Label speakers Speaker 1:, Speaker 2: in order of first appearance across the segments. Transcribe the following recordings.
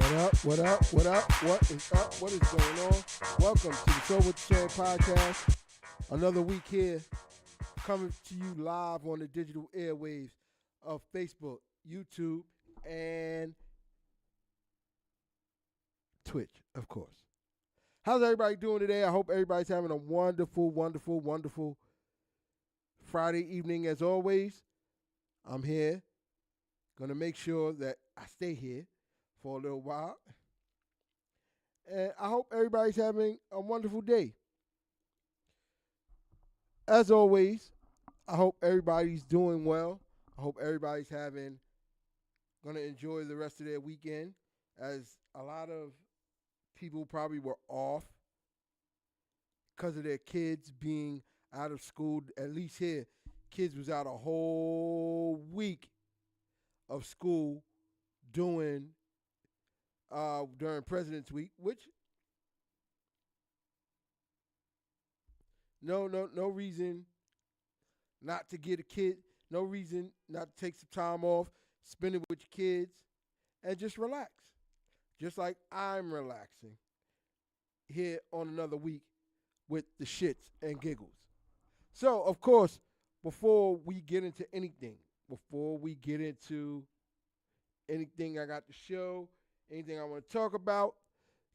Speaker 1: What up? What up? What is up? What is going on? Welcome to the Show with the Shane podcast. Another week here, coming to you live on the digital airwaves of Facebook, YouTube, and Twitch, of course. How's everybody doing today? I hope everybody's having a wonderful, wonderful, wonderful Friday evening as always. I'm here. Going to make sure that I stay here for a little while. And I hope everybody's having a wonderful day. As always, I hope everybody's doing well. I hope everybody's going to enjoy the rest of their weekend, as a lot of people probably were off because of their kids being out of school. At least here, kids was out a whole week of school during President's Week, which no reason not to get a kid, no reason not to take some time off, spend it with your kids, and just relax. Just like I'm relaxing here on another week with the shits and giggles. So, of course, before we get into anything I got to show, anything I want to talk about,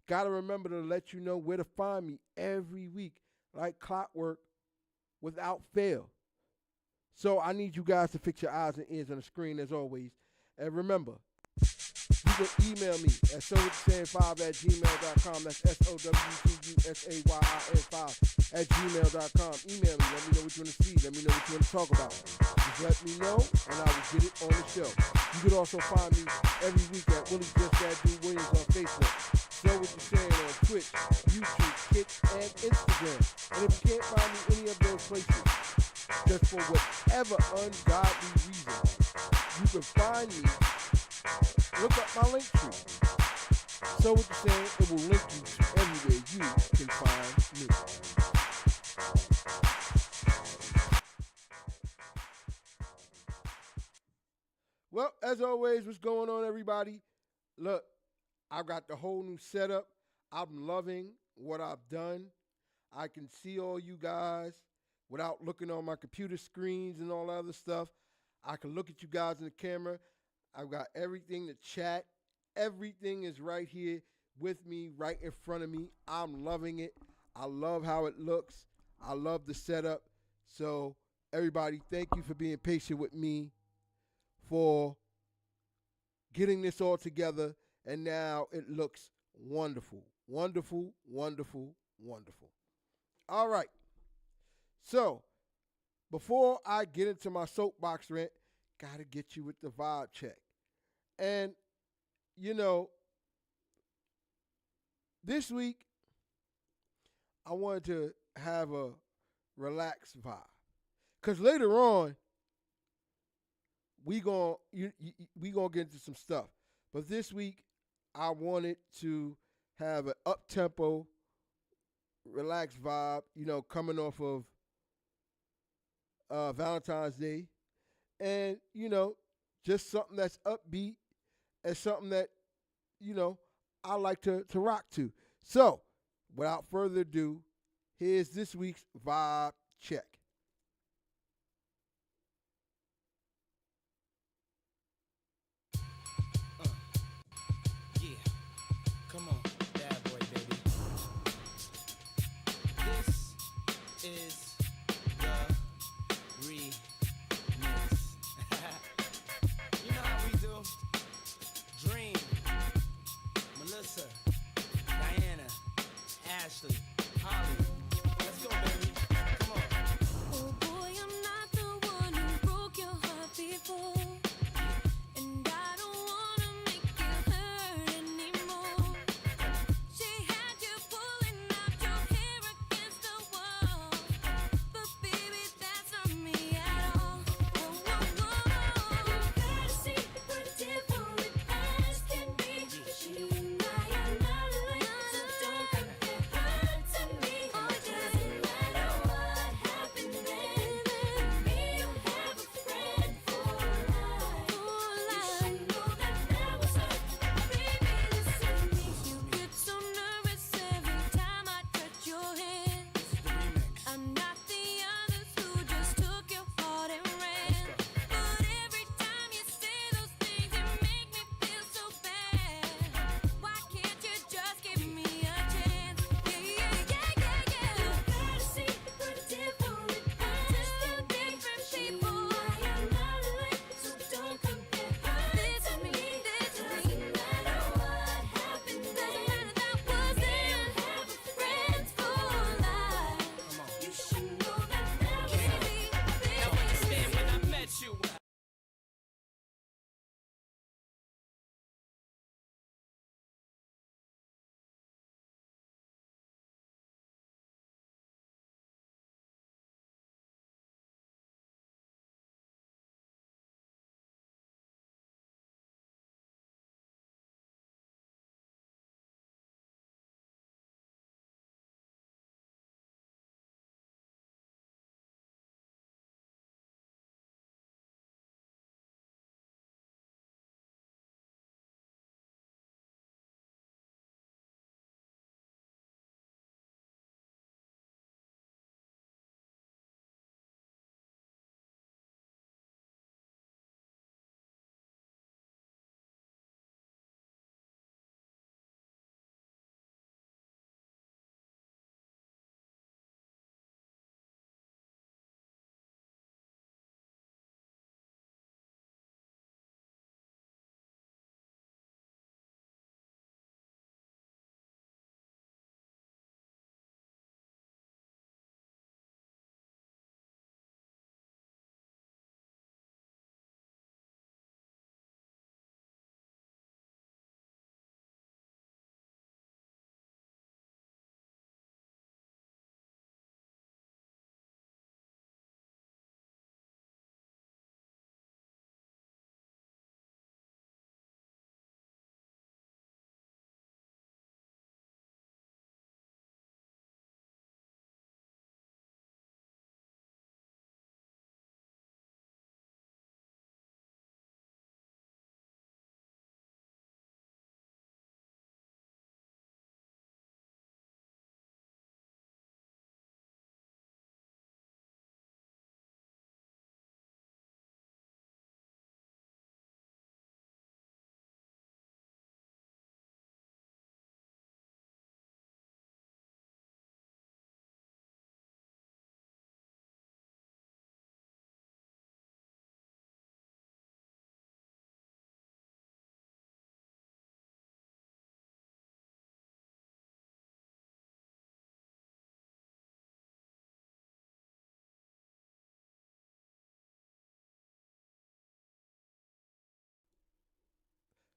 Speaker 1: got to remember to let you know where to find me every week, like clockwork, without fail. So I need you guys to fix your eyes and ears on the screen as always. And remember, you can email me at sowwiththesayin5@gmail.com. That's SOWWTHSAYIN5@gmail.com. Email me. Let me know what you want to see. Let me know what you want to talk about. Just let me know, and I will get it on the show. You can also find me every week at Willie Just That Dude Williams on Facebook. So What You Saying on Twitch, YouTube, Kick, and Instagram. And if you can't find me any of those places, just for whatever ungodly reason, you can find me. Look up my link tree. So What You Saying, it will link you to everywhere you can find me. Well, as always, what's going on, everybody? Look, I've got the whole new setup. I'm loving what I've done. I can see all you guys without looking on my computer screens and all that other stuff. I can look at you guys in the camera. I've got everything to chat. Everything is right here with me, right in front of me. I'm loving it. I love how it looks. I love the setup. So, everybody, thank you for being patient with me, for getting this all together, and now it looks wonderful. Wonderful, wonderful, wonderful. All right. So, before I get into my soapbox rant, got to get you with the vibe check. And, you know, this week, I wanted to have a relaxed vibe. Because later on, we gonna get into some stuff. But this week, I wanted to have an up-tempo, relaxed vibe, you know, coming off of Valentine's Day. And, you know, just something that's upbeat and something that, you know, I like to rock to. So, without further ado, here's this week's vibe check.
Speaker 2: Come on, bad boy, baby. This is the remix. You know how we do. Dream, Melissa, Diana, Ashley, Holly. Let's go, baby. Come on.
Speaker 3: Oh boy, I'm not the one who broke your heart before. And I don't wanna make you hurt anymore. She had you pulling out your hair against the wall. But baby, that's not me at all. Whoa, whoa, whoa. You gotta see what different as can be. 'Cause you and I are not alike, so don't compare her to me. Oh,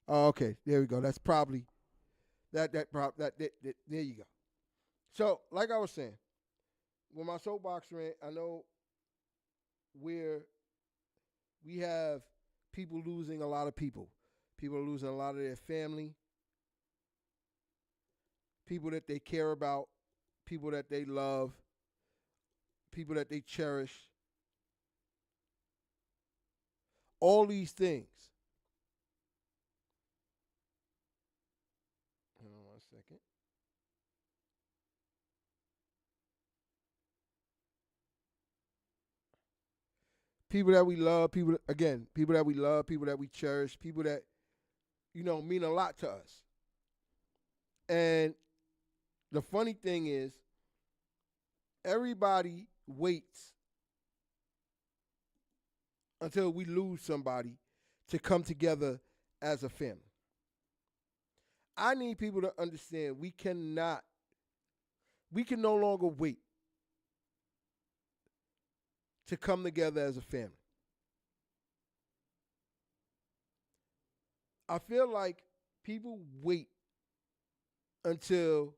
Speaker 1: Oh, okay. There we go. That's probably that there you go. So, like I was saying, with my soapbox rant, I know where we have people losing a lot of people. People are losing a lot of their family, people that they care about, people that they love, people that they cherish. All these things. Hold on 1 second. People that we love, people that we love, people that we cherish, people that, mean a lot to us. And the funny thing is, everybody waits until we lose somebody to come together as a family. I need people to understand we can no longer wait to come together as a family. I feel like people wait until,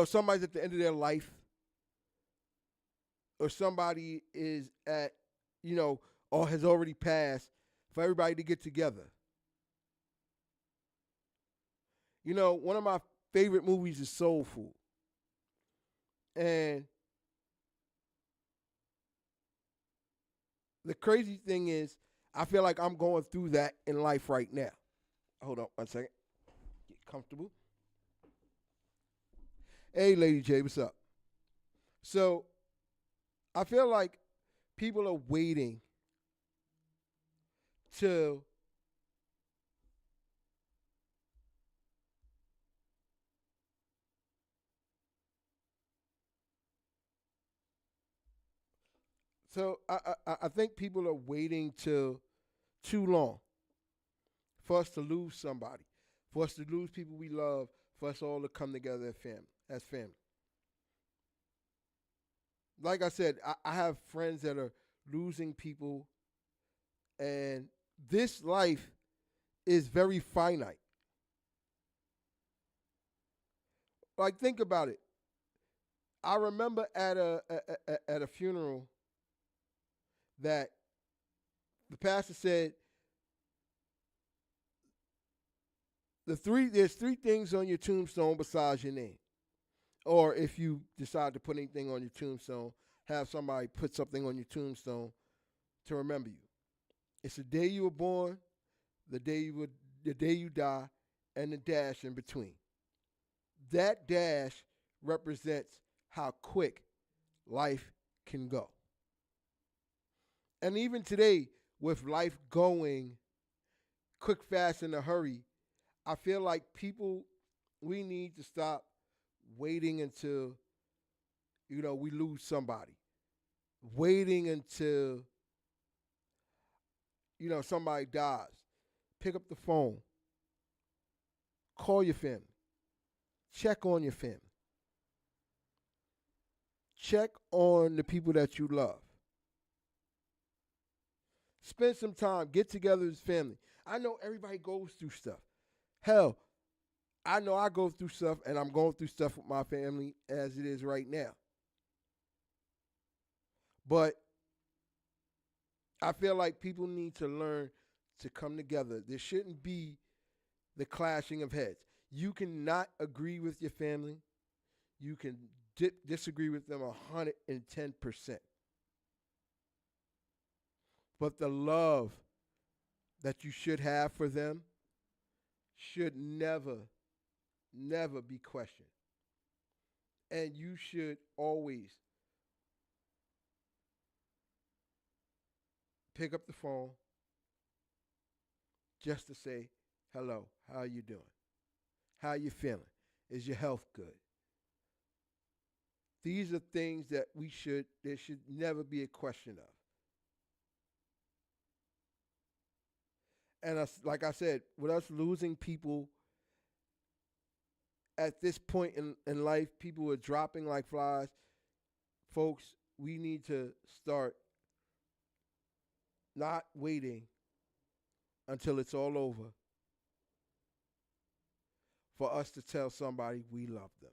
Speaker 1: somebody's at the end of their life, or somebody is at, or has already passed, for everybody to get together. One of my favorite movies is Soul Food. And the crazy thing is, I feel like I'm going through that in life right now. Hold on 1 second. Get comfortable. Hey, Lady J, what's up? So, I feel like people are waiting till I think people are waiting till too long for us to lose somebody, for us to lose people we love, for us all to come together as family. Like I said, I have friends that are losing people, and this life is very finite. Like, think about it. I remember at a funeral that the pastor said there's three things on your tombstone besides your name. Or if you decide to put anything on your tombstone, have somebody put something on your tombstone to remember you. It's the day you were born, the day you die, and the dash in between. That dash represents how quick life can go. And even today, with life going quick, fast, in a hurry, I feel like we need to stop waiting until, we lose somebody. Waiting until, somebody dies. Pick up the phone. Call your family. Check on your family. Check on the people that you love. Spend some time. Get together as family. I know everybody goes through stuff. Hell, I know I go through stuff, and I'm going through stuff with my family as it is right now. But I feel like people need to learn to come together. There shouldn't be the clashing of heads. You cannot agree with your family. You can disagree with them 110%. But the love that you should have for them should never, never be questioned. And you should always pick up the phone just to say, hello, how you doing? How you feeling? Is your health good? These are things that there should never be a question of. And like I said, with us losing people at this point in life, people are dropping like flies. Folks, we need to start not waiting until it's all over for us to tell somebody we love them.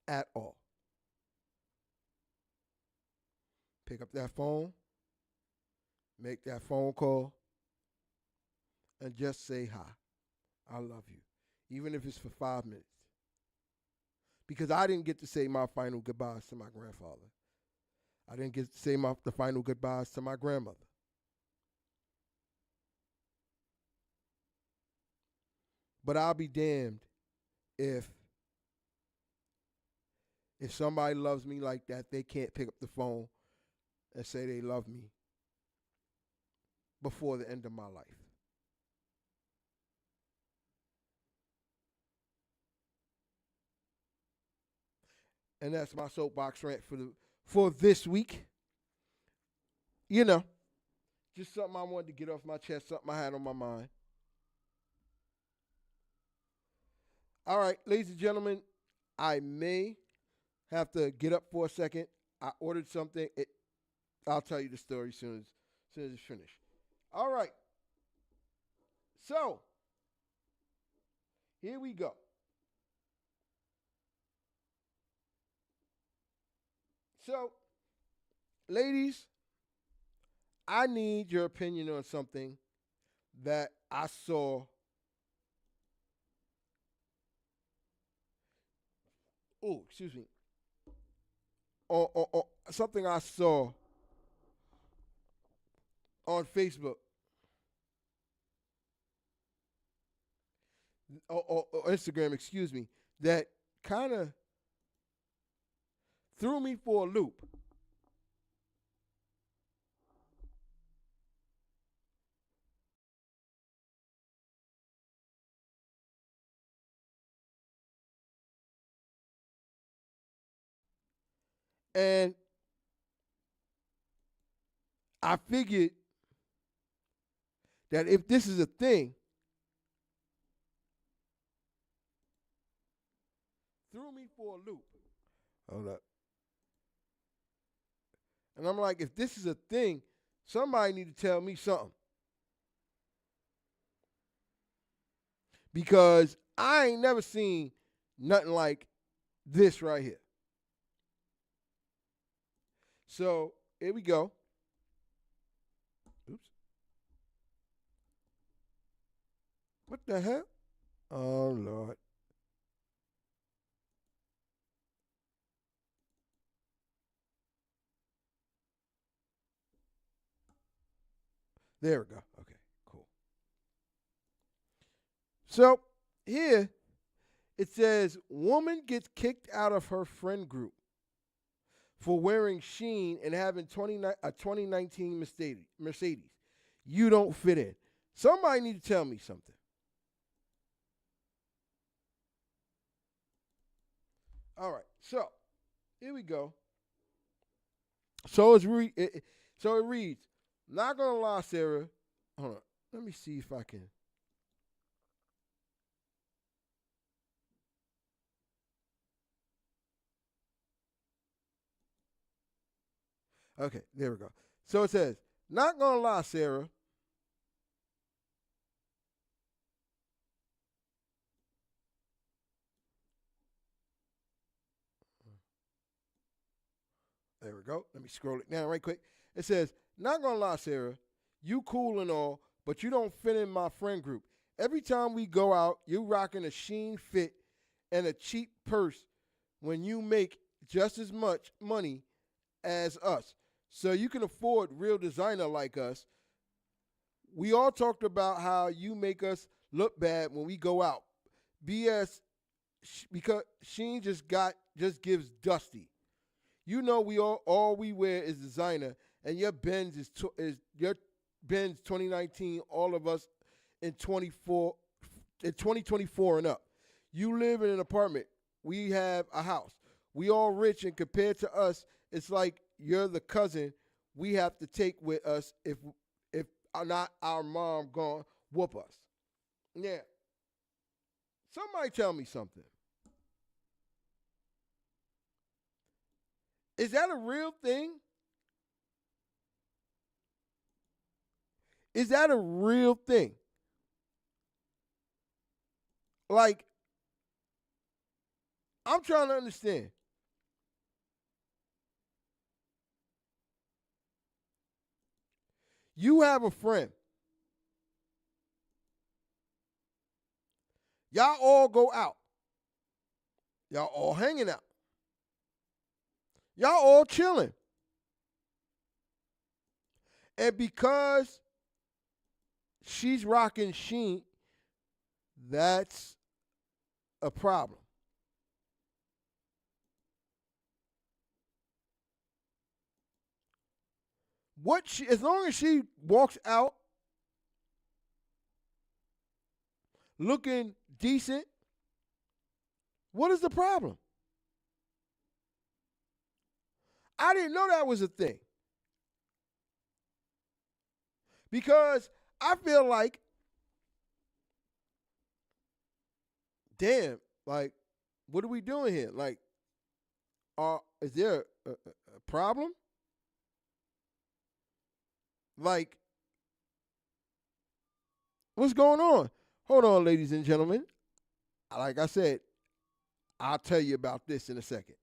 Speaker 1: At all. Pick up that phone, make that phone call, and just say hi. I love you. Even if it's for 5 minutes. Because I didn't get to say my final goodbyes to my grandfather. I didn't get to say the final goodbyes to my grandmother. But I'll be damned if somebody loves me like that, they can't pick up the phone and say they love me before the end of my life. And that's my soapbox rant for this week. You know, just something I wanted to get off my chest, something I had on my mind. All right, ladies and gentlemen, I may have to get up for a second. I ordered something. I'll tell you the story as soon as it's finished. All right. So, here we go. So, ladies, I need your opinion on something that I saw. Oh, excuse me. On something I saw on Facebook or Instagram, excuse me, that kind of threw me for a loop. And I figured that if this is a thing, threw me for a loop. Hold up. And I'm like, if this is a thing, somebody need to tell me something. Because I ain't never seen nothing like this right here. So, here we go. Oops. What the hell? Oh, Lord. There we go. Okay, cool. So, here it says, woman gets kicked out of her friend group for wearing Sheen and having a 2019 Mercedes. You don't fit in. Somebody need to tell me something. All right, so here we go. So it reads, not gonna lie, Sarah. Hold on, let me see if I can. Okay, there we go. So it says, not gonna lie, Sarah. There we go. Let me scroll it down right quick. It says, not gonna lie, Sarah, you cool and all, but you don't fit in my friend group. Every time we go out, you rocking a Sheen fit and a cheap purse when you make just as much money as us. So you can afford real designer like us. We all talked about how you make us look bad when we go out. BS, because Sheen just gives dusty. You know we all we wear is designer, and your Benz is your Benz 2019. All of us in 2024 and up. You live in an apartment. We have a house. We all rich, and compared to us, it's like you're the cousin we have to take with us if not our mom gonna whoop us. Yeah. Somebody tell me something. Is that a real thing? Is that a real thing? Like, I'm trying to understand. You have a friend. Y'all all go out. Y'all all hanging out. Y'all all chilling. And because she's rocking Sheen, that's a problem. As long as she walks out looking decent, what is the problem? I didn't know that was a thing. Because I feel like, damn, like, what are we doing here? Like, is there a problem? Like, what's going on? Hold on, ladies and gentlemen. Like I said, I'll tell you about this in a second.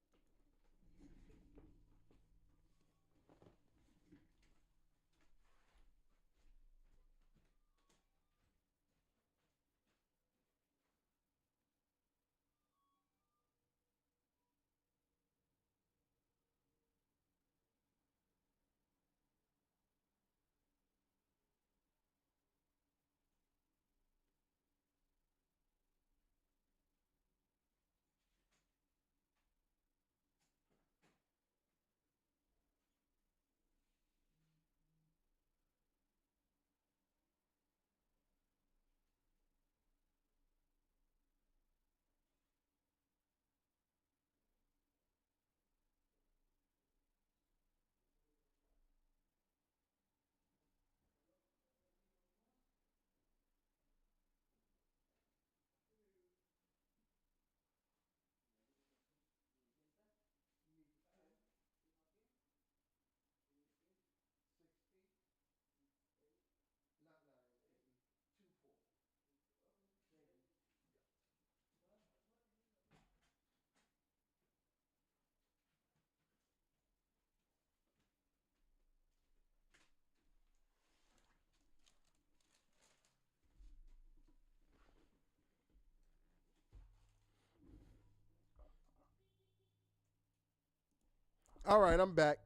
Speaker 1: All right, I'm back.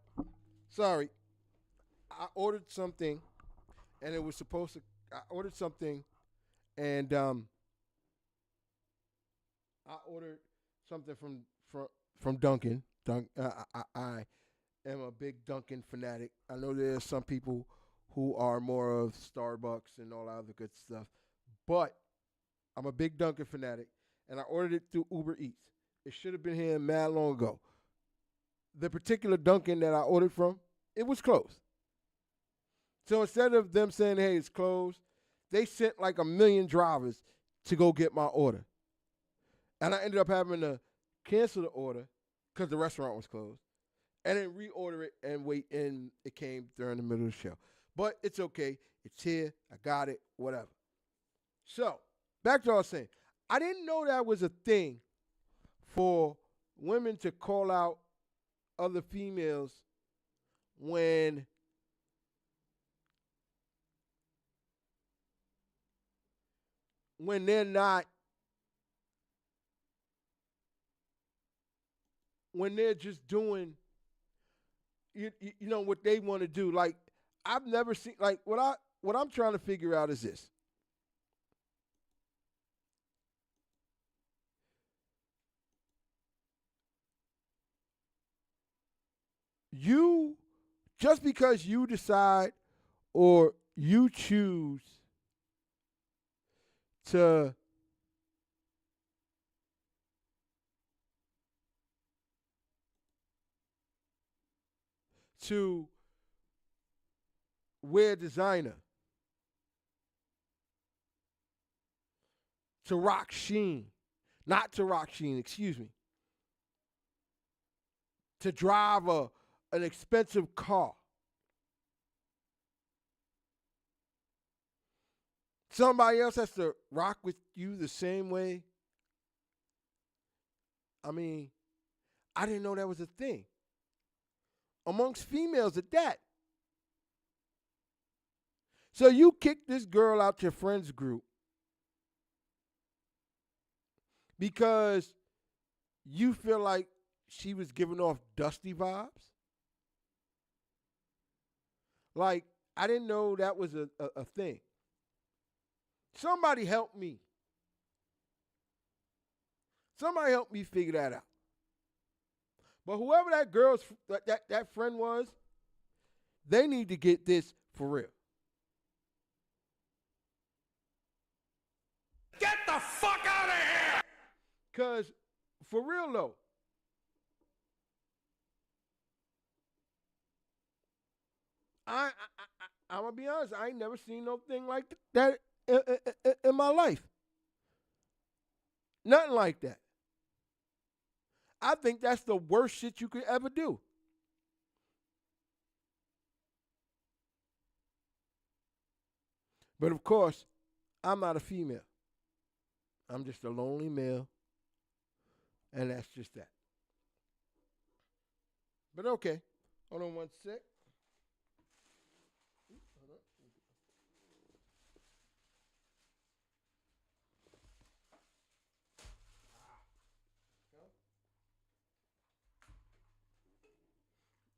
Speaker 1: Sorry. I ordered something and it was supposed to I ordered something and I ordered something from Dunkin'. I am a big Dunkin' fanatic. I know there's some people who are more of Starbucks and all that other good stuff, but I'm a big Dunkin' fanatic, and I ordered it through Uber Eats. It should have been here mad long ago. The particular Dunkin' that I ordered from, it was closed. So instead of them saying, "Hey, it's closed," they sent like a million drivers to go get my order. And I ended up having to cancel the order because the restaurant was closed. And then reorder it and wait, and it came during the middle of the show. But it's okay. It's here. I got it. Whatever. So, back to what I was saying. I didn't know that was a thing for women to call out other females when they're not, when they're just doing you know what they want to do. Like, I've never seen, like, what I'm trying to figure out is this. You, just because you decide or you choose to wear designer, to rock Sheen, not to rock Sheen, excuse me. to drive an expensive car. Somebody else has to rock with you the same way. I mean, I didn't know that was a thing. Amongst females at that. So you kick this girl out your friends group because you feel like she was giving off dusty vibes? Like, I didn't know that was a thing. Somebody help me. Somebody help me figure that out. But whoever that girl's that friend was, they need to get this for real.
Speaker 2: Get the fuck out of here!
Speaker 1: Because, for real though, I'm going to be honest, I ain't never seen no thing like that in my life. Nothing like that. I think that's the worst shit you could ever do. But of course, I'm not a female. I'm just a lonely male. And that's just that. But okay. Hold on one sec. Hold on.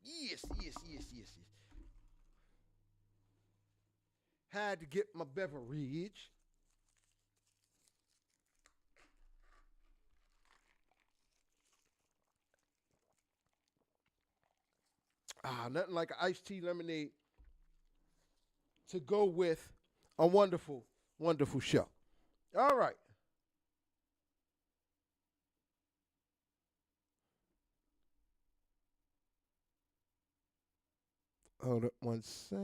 Speaker 1: Yes. Had to get my beverage. Nothing like an iced tea lemonade to go with a wonderful, wonderful show. All right. Hold up one sec.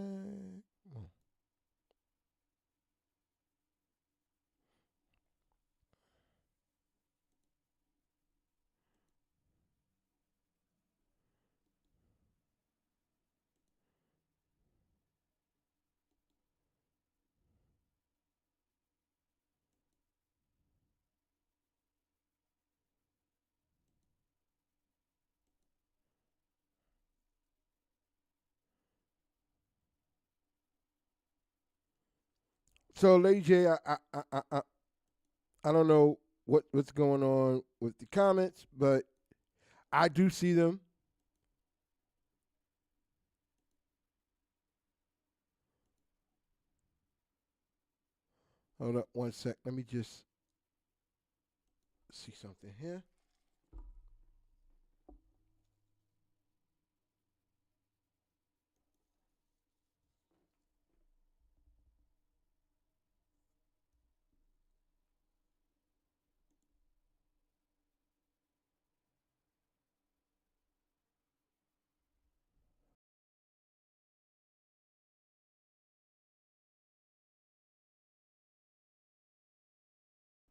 Speaker 1: So, Lady J, I don't know what's going on with the comments, but I do see them. Hold up one sec. Let me just see something here.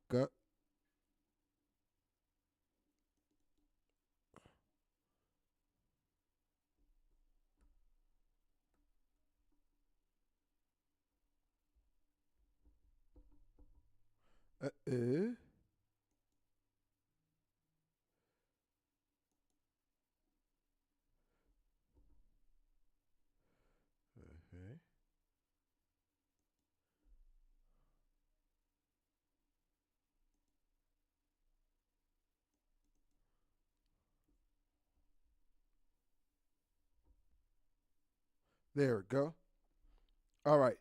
Speaker 1: Go. Uh-oh. Okay. There we go. All right.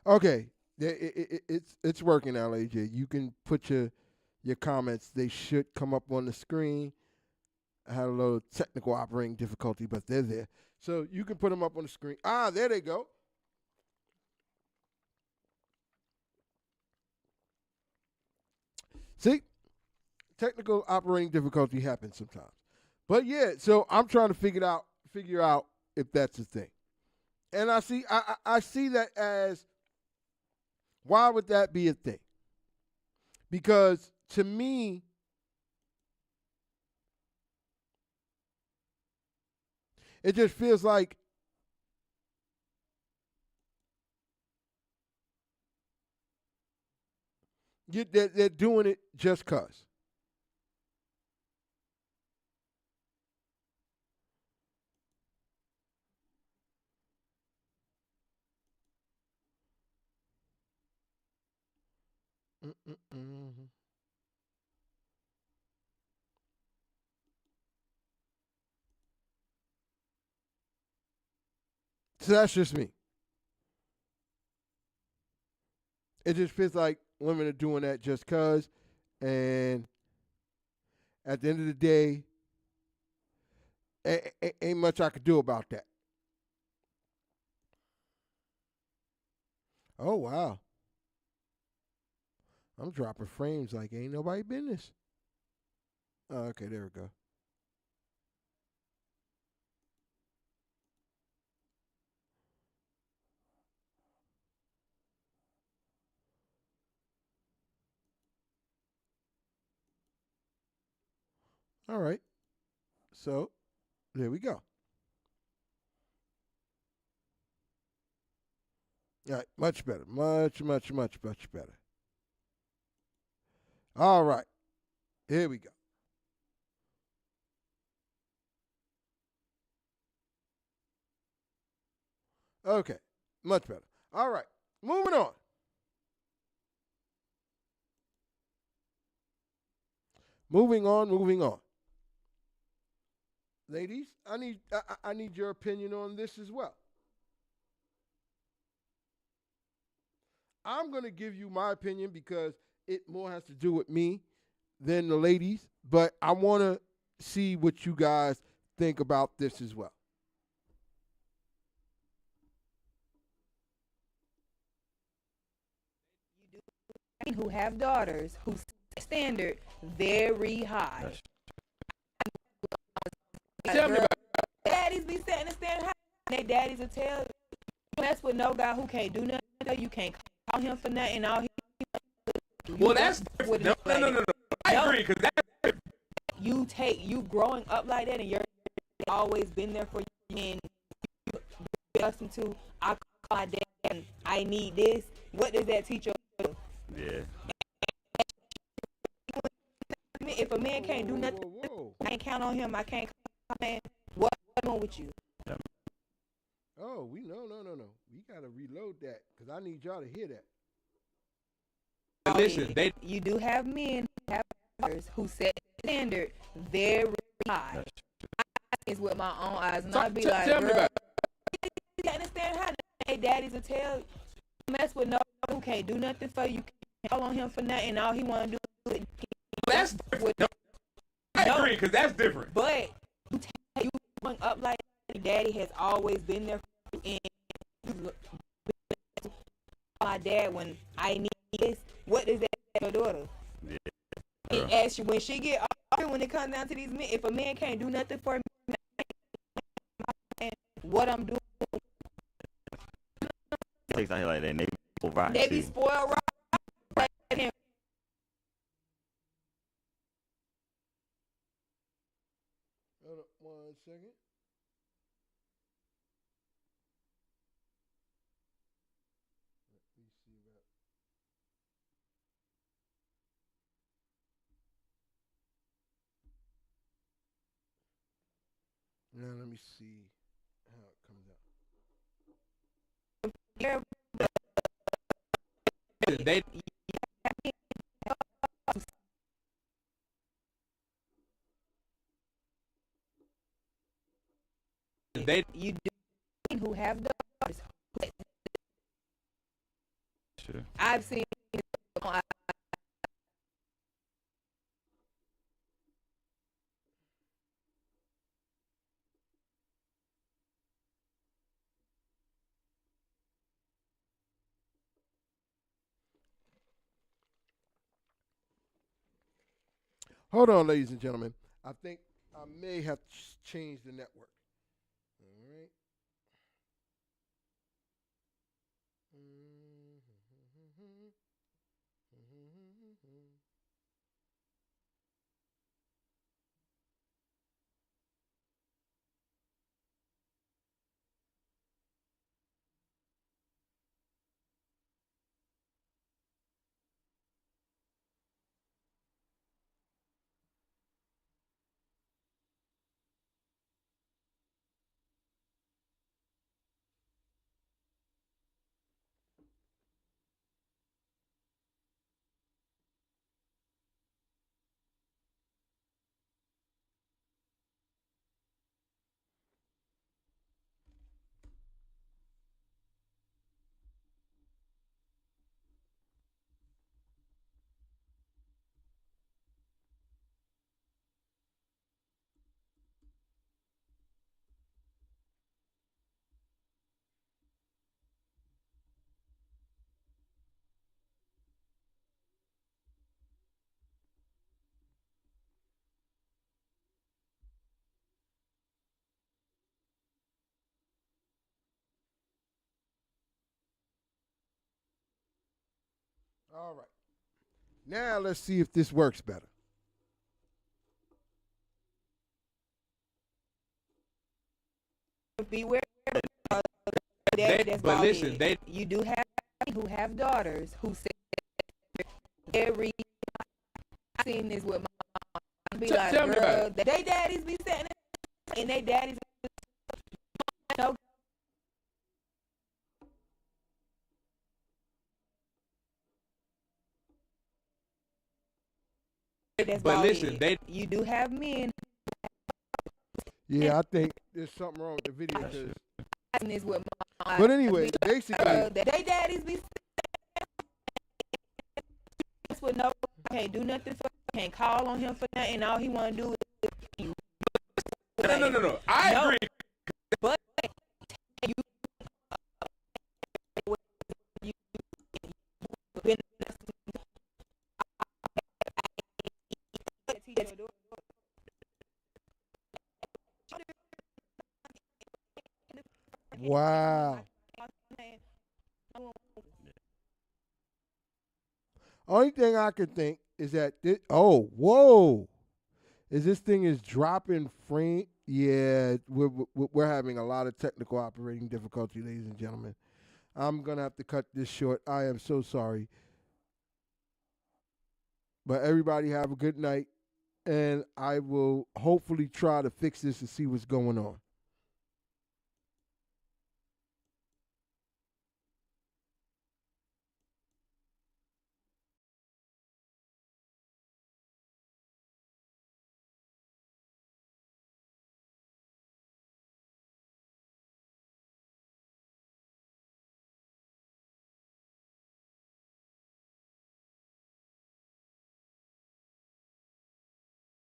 Speaker 1: Okay. It's working now, AJ. You can put your comments. They should come up on the screen. I had a little technical operating difficulty, but they're there. So you can put them up on the screen. There they go. See, technical operating difficulty happens sometimes. But yeah, so I'm trying to figure out if that's a thing. And I see that as, why would that be a thing? Because to me, it just feels like they're doing it just cause. Mm-mm-mm. So that's just me. It just feels like women are doing that just cause, and at the end of the day, ain't much I could do about that. Oh wow, I'm dropping frames like ain't nobody business. Oh, okay, there we go. All right, so there we go. All right, much better, much better. All right, here we go. Okay, much better. All right, moving on. Moving on. Ladies, I need your opinion on this as well. I'm gonna give you my opinion because it more has to do with me than the ladies, but I want to see what you guys think about this as well.
Speaker 4: Who have daughters who set standard very high.
Speaker 2: Tell me
Speaker 4: Girl,
Speaker 2: about
Speaker 4: daddies be setting the standard high. They daddies will tell you, don't mess with no guy who can't do nothing. You can't call him for nothing. All he
Speaker 2: it. Well, that's
Speaker 4: with
Speaker 2: no, no, no, no, no. I
Speaker 4: No.
Speaker 2: agree because that.
Speaker 4: you growing up like that, and you're always been there for you, and you accustomed to. I call my dad and I need this. What does that teach you?
Speaker 2: Yeah.
Speaker 4: If a man can't do nothing,
Speaker 1: Whoa.
Speaker 4: I can't count on him. I can't call man. What's wrong with you?
Speaker 1: Oh, no. We gotta reload that because I need y'all to hear that.
Speaker 2: Listen, they.
Speaker 4: You do have men who have daughters who set the standard very high. It's with my own eyes, and I'll be like,
Speaker 2: Tell me
Speaker 4: girl,
Speaker 2: about
Speaker 4: you understand how they daddies will tell you, mess with no who can't do nothing for you, can't call on him for nothing, all he want to do is
Speaker 2: That's
Speaker 4: with
Speaker 2: no, I
Speaker 4: No.
Speaker 2: agree because that's different.
Speaker 4: But you growing up like that, daddy has always been there for you, and you my dad when I need this. What does that tell your daughter?
Speaker 2: Yeah.
Speaker 4: It asks you when she get older, when it comes down to these men. If a man can't do nothing for me, what I'm doing,
Speaker 5: Takes out here like that, and they be right
Speaker 4: they be
Speaker 5: too.
Speaker 4: spoiled right.
Speaker 1: Hold up 1 second. Let me see that. Now let me see how it comes out.
Speaker 2: They. They.
Speaker 4: You do who have daughters.
Speaker 5: Sure.
Speaker 4: I've seen.
Speaker 1: Hold on, ladies and gentlemen. I think I may have changed the network. All right. All right. Now let's see if this works better.
Speaker 4: Beware of that's
Speaker 2: but
Speaker 4: bald
Speaker 2: listen,
Speaker 4: head. You do have who have daughters who say every. I seen this with my mom. Be like,
Speaker 2: Tell me about
Speaker 4: girl, they daddies be sitting and they daddies. No, that's
Speaker 2: but
Speaker 4: bald
Speaker 2: listen,
Speaker 4: head.
Speaker 2: they
Speaker 4: You do have men.
Speaker 1: Yeah, I think there's something wrong with the video. 'Cause-
Speaker 4: I seen this with my mom.
Speaker 1: but anyway,
Speaker 4: Be like,
Speaker 1: basically,
Speaker 4: girl, they daddies be with no, can't do nothing for, can't call on him for nothing. All he want to do is you.
Speaker 2: no. I
Speaker 4: No.
Speaker 2: agree.
Speaker 4: But you, you been
Speaker 1: wow. Only thing I can think is that oh, whoa, is this thing is dropping frame? Yeah, we're having a lot of technical operating difficulty, ladies and gentlemen. I'm gonna have to cut this short. I am so sorry, but everybody have a good night, and I will hopefully try to fix this and see what's going on.